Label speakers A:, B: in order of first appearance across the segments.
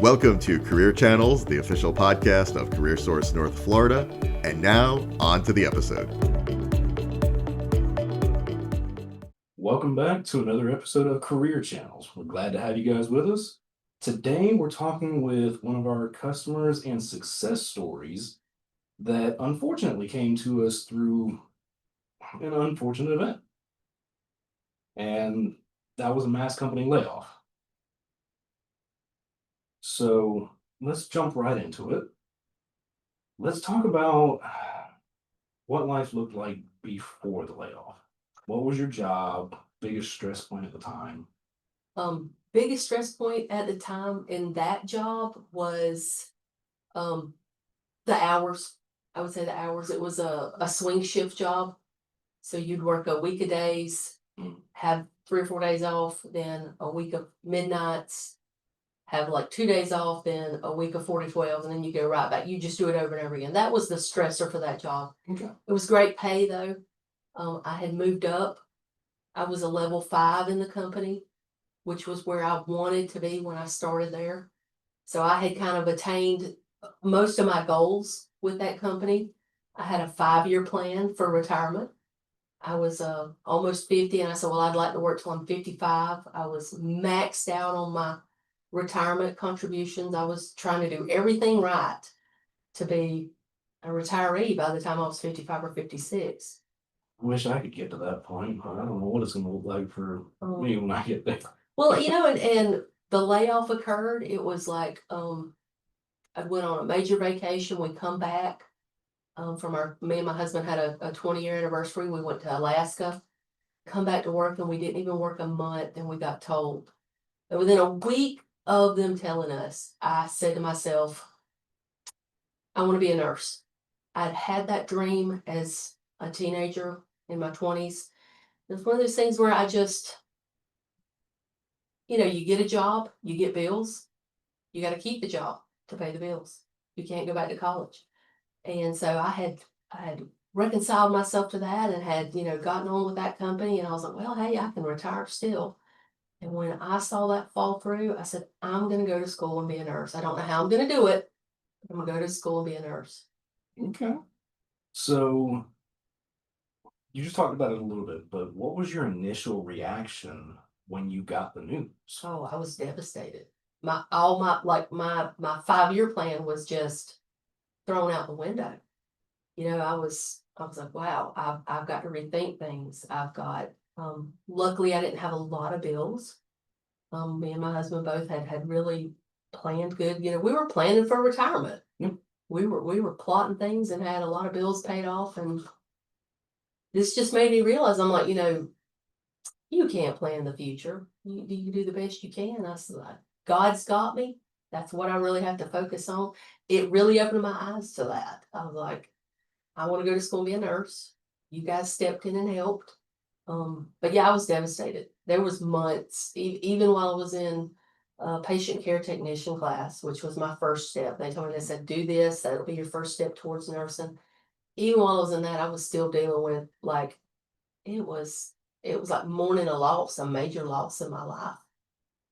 A: Welcome to Career Channels, the official podcast of CareerSource North Florida. And now, on to the episode.
B: Welcome back to another episode of Career Channels. We're glad to have you guys with us. Today, we're talking with one of our customers and success stories that unfortunately came to us through an unfortunate event. And that was a mass company layoff. So let's jump right into it. Let's talk about what life looked like before the layoff. What was your job? Biggest stress point at the time?
C: Biggest stress point at the time in that job was the hours. I would say the hours. It was a swing shift job. So you'd work a week of days, have 3 or 4 days off, then a week of midnights, have like 2 days off, then a week of 40-12, and then you go right back. You just do it over and over again. That was the stressor for that job.
B: Okay.
C: It was great pay though. I had moved up. I was a level 5 in the company, which was where I wanted to be when I started there. So I had kind of attained most of my goals with that company. I had a 5-year plan for retirement. I was almost 50, and I said, well, I'd like to work till I'm 55. I was maxed out on my retirement contributions. I was trying to do everything right to be a retiree by the time I was 55 or 56.
B: Wish I could get to that point, but I don't know what it's going to look like for me when I get there.
C: Well, and the layoff occurred. It was like, I went on a major vacation. We come back from me and my husband had a 20-year anniversary. We went to Alaska, come back to work, and we didn't even work a month, and we got told. And within a week of them telling us, I said to myself, I want to be a nurse. I'd had that dream as a teenager in my 20s. It's one of those things where I just, you get a job, you get bills, you got to keep the job to pay the bills. You can't go back to college. And so I had reconciled myself to that and had, gotten on with that company. And I was like, well, hey, I can retire still. And when I saw that fall through, I said, I'm going to go to school and be a nurse. I don't know how I'm going to do it, but I'm going to go to school and be a nurse.
B: Okay. So you just talked about it a little bit, but what was your initial reaction when you got the news?
C: Oh, I was devastated. My 5-year plan was just thrown out the window. I was like, wow, I've got to rethink things. I've got, luckily I didn't have a lot of bills. Me and my husband both had really planned good. We were planning for retirement.
B: Yep.
C: We were plotting things and had a lot of bills paid off. And this just made me realize, I'm like, you can't plan the future. You do the best you can. I said, God's got me. That's what I really have to focus on. It really opened my eyes to that. I was like, I want to go to school and be a nurse. You guys stepped in and helped. But yeah, I was devastated. There was months, even while I was in patient care technician class, which was my first step. They told me, they said, do this. That'll be your first step towards nursing. Even while I was in that, I was still dealing with it was like mourning a loss, a major loss in my life.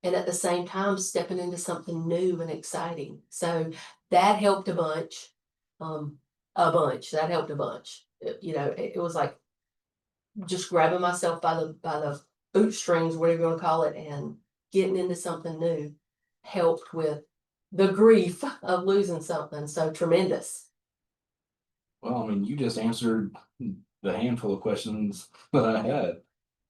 C: And at the same time, stepping into something new and exciting. So that helped a bunch. That helped a bunch. It was like just grabbing myself by the bootstrings, whatever you want to call it, and getting into something new helped with the grief of losing something so tremendous.
B: Well, I mean, you just answered the handful of questions that I had,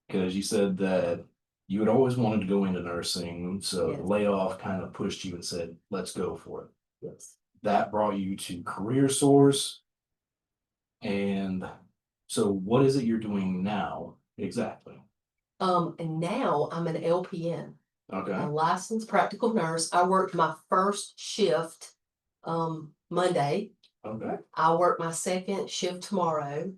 B: because you said that you had always wanted to go into nursing, so
C: Yes.
B: the layoff kind of pushed you and said, let's go for it.
C: Yes.
B: That brought you to CareerSource. And so what is it you're doing now exactly?
C: And now I'm an LPN,
B: Okay.
C: a licensed practical nurse. I worked my first shift Monday.
B: Okay.
C: I'll work my second shift tomorrow.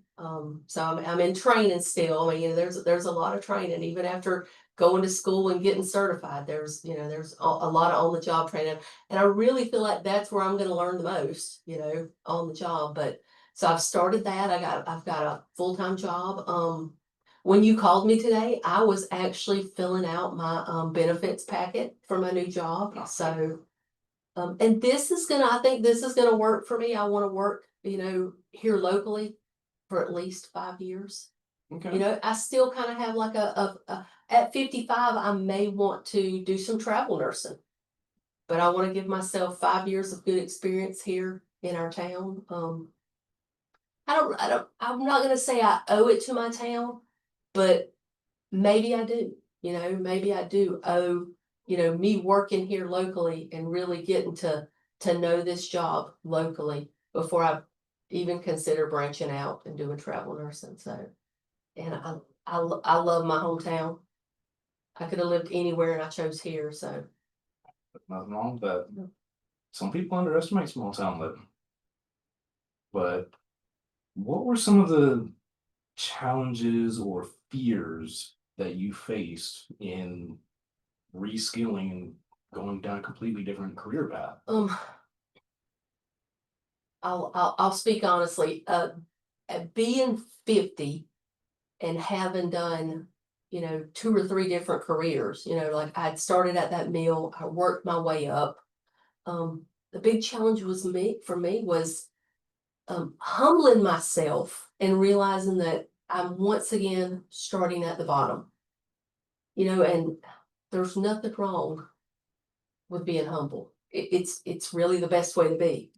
C: So I'm in training still. I mean, there's a lot of training even after going to school and getting certified. There's a lot of on the job training, and I really feel like that's where I'm going to learn the most. On the job. But so I've started that. I've got a full-time job. When you called me today, I was actually filling out my benefits packet for my new job. So And I think this is gonna work for me. I wanna work, here locally for at least 5 years.
B: Okay.
C: I still kind of have like at 55, I may want to do some travel nursing. But I want to give myself 5 years of good experience here in our town. I'm not gonna say I owe it to my town, but maybe I do. Maybe I do owe, me working here locally and really getting to know this job locally before I even consider branching out and doing travel nursing. So, and I love my hometown. I could have lived anywhere and I chose here. So,
B: Nothing wrong with that.
C: No.
B: Some people underestimate small town living. But what were some of the challenges or fears that you faced in reskilling and going down a completely different career path?
C: I'll speak honestly. At being 50 and having done, 2 or 3 different careers, like I'd started at that mill, I worked my way up. The big challenge for me was humbling myself and realizing that I'm once again starting at the bottom. And there's nothing wrong with being humble. It's really the best way to be.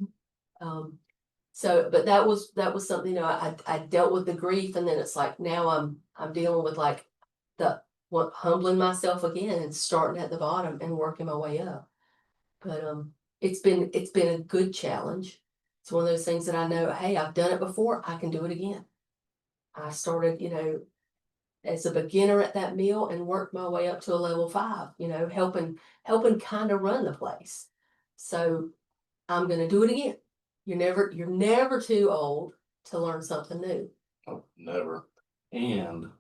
C: But that was something, I dealt with the grief, and then it's like now I'm dealing with like humbling myself again and starting at the bottom and working my way up. But it's been a good challenge. It's one of those things that I know, hey, I've done it before, I can do it again. I started, as a beginner at that mill and worked my way up to a level 5, helping kind of run the place. So I'm gonna do it again. You're never too old to learn something new.
B: Oh, never. And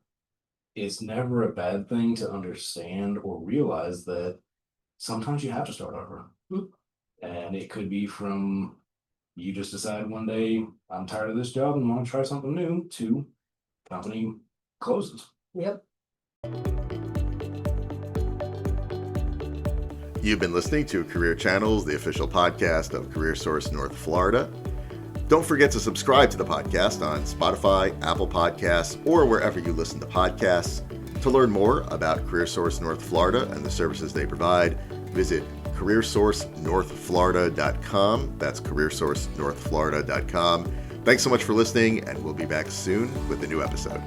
B: it's never a bad thing to understand or realize that sometimes you have to start over.
C: Mhm.
B: And it could be from you just decide one day, I'm tired of this job and want to try something new, to company closes.
C: Yep.
A: You've been listening to Career Channels, the official podcast of CareerSource North Florida. Don't forget to subscribe to the podcast on Spotify, Apple Podcasts, or wherever you listen to podcasts. To learn more about CareerSource North Florida and the services they provide, visit careersourcenorthflorida.com. That's careersourcenorthflorida.com. Thanks so much for listening, and we'll be back soon with a new episode.